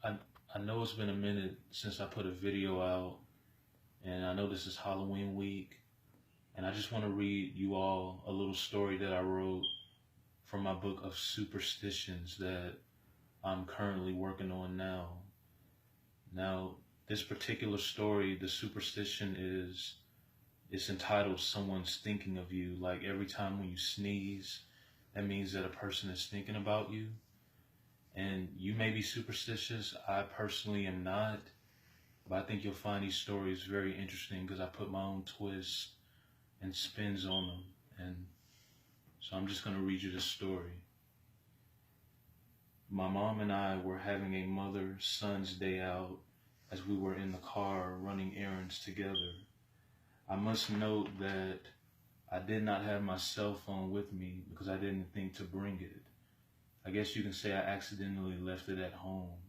I I know it's been a minute since I put a video out, and I know this is Halloween week, and I just want to read you all a little story that I wrote from my book of superstitions that I'm currently working on now. Now, this particular story, the superstition it's entitled "Someone's Thinking of You." Like every time when you sneeze, that means that a person is thinking about you. And you may be superstitious. I personally am not. But I think you'll find these stories very interesting because I put my own twist and spins on them. And so I'm just going to read you this story. My mom and I were having a mother-son's day out as we were in the car running errands together. I must note that I did not have my cell phone with me because I didn't think to bring it. I guess you can say I accidentally left it at home.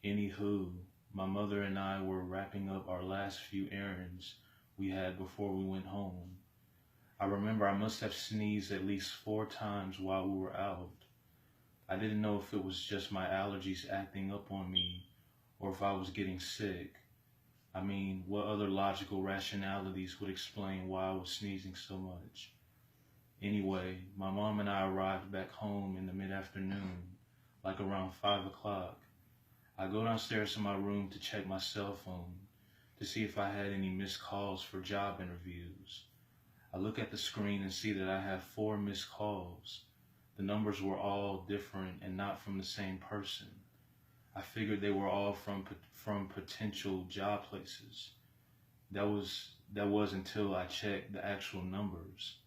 Anywho, my mother and I were wrapping up our last few errands we had before we went home. I remember I must have sneezed at least 4 times while we were out. I didn't know if it was just my allergies acting up on me or if I was getting sick. I mean, what other logical rationalities would explain why I was sneezing so much? Anyway, my mom and I arrived back home in the mid-afternoon, like around 5 o'clock. I go downstairs to my room to check my cell phone to see if I had any missed calls for job interviews. I look at the screen and see that I have 4 missed calls. The numbers were all different and not from the same person. I figured they were all from potential job places. That was until I checked the actual numbers.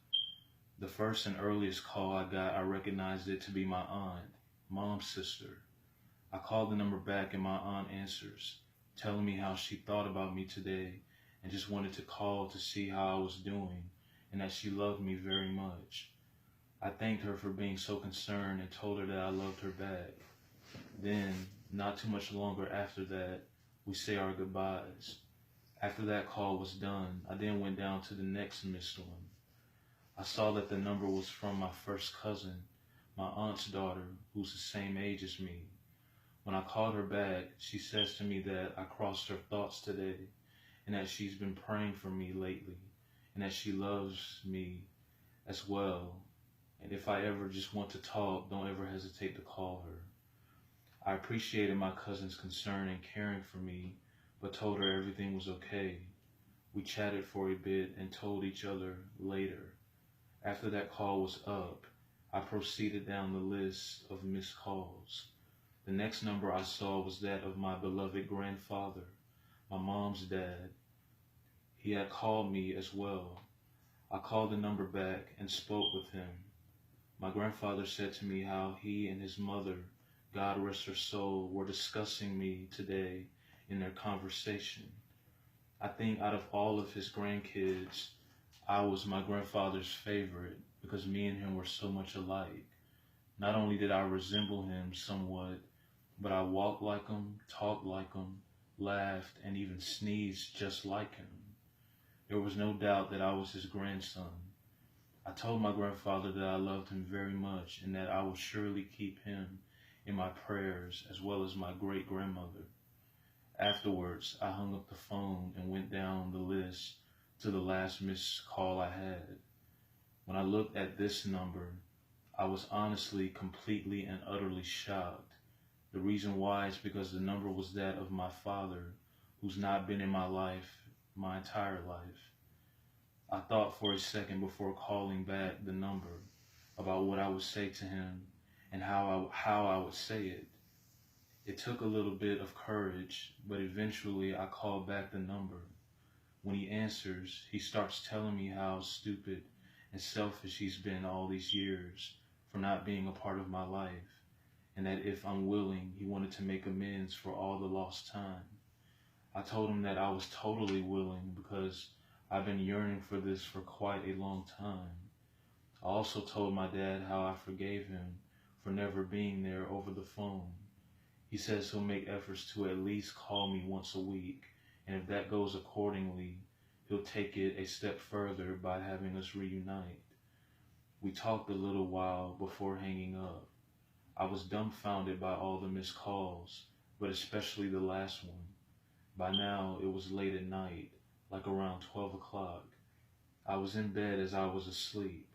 The first and earliest call I got, I recognized it to be my aunt, mom's sister. I called the number back and my aunt answers, telling me how she thought about me today and just wanted to call to see how I was doing and that she loved me very much. I thanked her for being so concerned and told her that I loved her back. Then, not too much longer after that, we say our goodbyes. After that call was done, I then went down to the next missed one. I saw that the number was from my first cousin, my aunt's daughter, who's the same age as me. When I called her back, she says to me that I crossed her thoughts today and that she's been praying for me lately and that she loves me as well. And if I ever just want to talk, don't ever hesitate to call her. I appreciated my cousin's concern and caring for me, but told her everything was okay. We chatted for a bit and told each other later. After that call was up, I proceeded down the list of missed calls. The next number I saw was that of my beloved grandfather, my mom's dad. He had called me as well. I called the number back and spoke with him. My grandfather said to me how he and his mother, God rest her soul, were discussing me today in their conversation. I think out of all of his grandkids, I was my grandfather's favorite because me and him were so much alike. Not only did I resemble him somewhat, but I walked like him, talked like him, laughed, and even sneezed just like him. There was no doubt that I was his grandson. I told my grandfather that I loved him very much and that I would surely keep him in my prayers as well as my great-grandmother. Afterwards, I hung up the phone and went down the list to the last missed call I had. When I looked at this number, I was honestly completely and utterly shocked. The reason why is because the number was that of my father, who's not been in my life my entire life. I thought for a second before calling back the number about what I would say to him and how I would say it. It took a little bit of courage, but eventually I called back the number. When he answers, he starts telling me how stupid and selfish he's been all these years for not being a part of my life, and that if I'm willing, he wanted to make amends for all the lost time. I told him that I was totally willing because I've been yearning for this for quite a long time. I also told my dad how I forgave him for never being there over the phone. He says he'll make efforts to at least call me once a week, and if that goes accordingly, he'll take it a step further by having us reunite. We talked a little while before hanging up. I was dumbfounded by all the missed calls. but especially the last one. By now, it was late at night, like around 12 o'clock. I was in bed as I was asleep.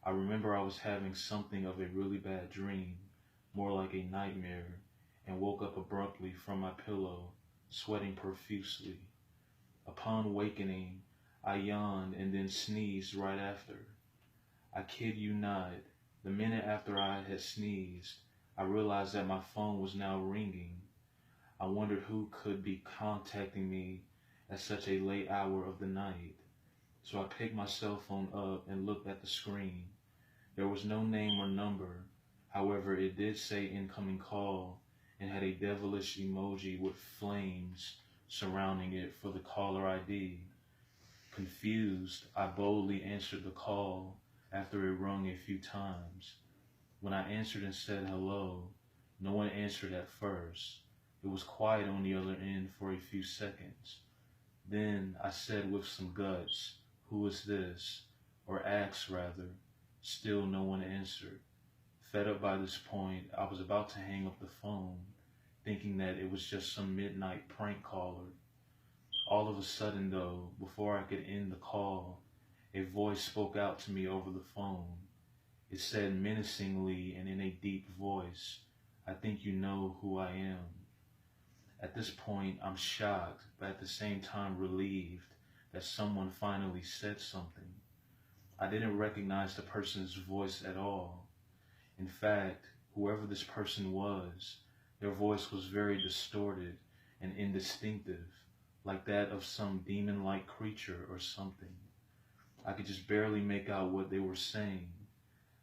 I remember I was having something of a really bad dream, more like a nightmare, and woke up abruptly from my pillow, sweating profusely. Upon awakening, I yawned and then sneezed right after. I kid you not, the minute after I had sneezed, I realized that my phone was now ringing. I wondered who could be contacting me at such a late hour of the night. So I picked my cell phone up and looked at the screen. There was no name or number. However, it did say incoming call and had a devilish emoji with flames surrounding it for the caller ID. Confused, I boldly answered the call after it rung a few times. When I answered and said hello, no one answered at first. It was quiet on the other end for a few seconds. Then I said with some guts, "Who is this?" Or asked rather. Still no one answered. Fed up by this point, I was about to hang up the phone, thinking that it was just some midnight prank caller. All of a sudden though, before I could end the call, a voice spoke out to me over the phone. It said menacingly and in a deep voice, "I think you know who I am." At this point, I'm shocked, but at the same time relieved that someone finally said something. I didn't recognize the person's voice at all. In fact, whoever this person was, their voice was very distorted and indistinctive, like that of some demon-like creature or something. I could just barely make out what they were saying.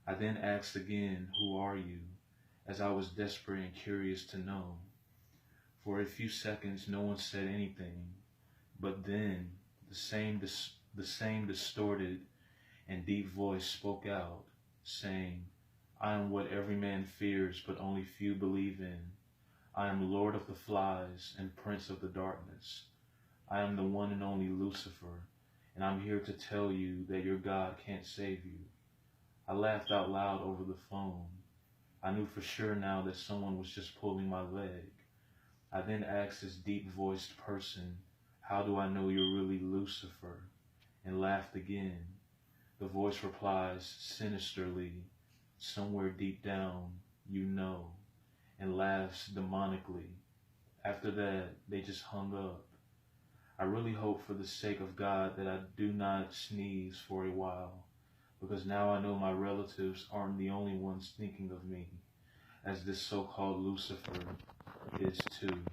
I then asked again, "Who are you?" as I was desperate and curious to know. For a few seconds, no one said anything, but then the same distorted and deep voice spoke out, saying, "I am what every man fears, but only few believe in. I am Lord of the Flies and Prince of the Darkness. I am the one and only Lucifer, and I'm here to tell you that your God can't save you." I laughed out loud over the phone. I knew for sure now that someone was just pulling my leg. I then asked this deep-voiced person, "How do I know you're really Lucifer?" and laughed again. The voice replies sinisterly, "Somewhere deep down, you know," and laughs demonically. After that, they just hung up. I really hope for the sake of God that I do not sneeze for a while, because now I know my relatives aren't the only ones thinking of me, as this so-called Lucifer is too.